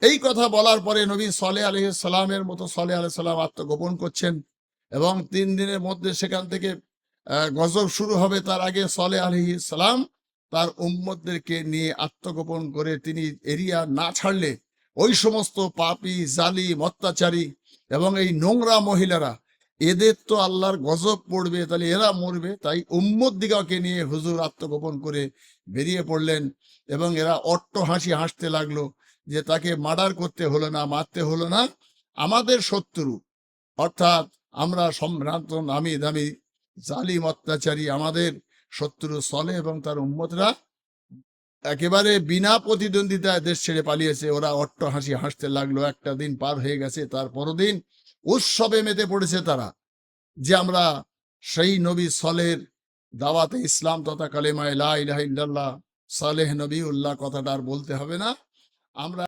এই কথা বলার পরে নবী সালেহ আলাইহিস সালামের মতো সালেহ আলাইহিস সালাম আত্মগোপন করছেন এবং 3 দিনের মধ্যে সেখান থেকে গজব শুরু হবে। তার আগে সালেহ আলাইহিস সালাম তার উম্মতদেরকে নিয়ে আত্মগোপন করে তিনি এরিয়া না ছাড়লে ওই সমস্ত পাপী, জালিম, অত্যাচারী এবং এই নোংরা মহিলারা, এদের তো আল্লাহর গজব পড়বে, তাহলে এরা মরবে। তাই উম্মত দিগাকে নিয়ে হুজুর আত্মগোপন করে বেরিয়ে পড়লেন এবং এরা অট্ট হাসি হাসতে লাগলো যে তাকে মার্ডার করতে হলো না, মারতে হলো না। আমাদের শত্রু অর্থাৎ আমরা সম্ভ্রান্ত নামি দামি জালিম অত্যাচারী আমাদের শত্রু সালেহ এবং তার উম্মতরা একেবারে বিনা প্রতিদ্বন্দ্বিতায় দেশ ছেড়ে পালিয়েছে। ওরা অট্ট হাসি হাসতে লাগলো। একটা দিন পার হয়ে গেছে, তার পরদিন উৎসবে মেতে পড়েছে তারা যে আমরা সেই নবী সালের দাওয়াতে ইসলাম তথা কালেমায়ে লা ইলাহা ইল্লাল্লাহ সালেহ নবী উল্লাহ কথাটা আর বলতে হবে না। আমরা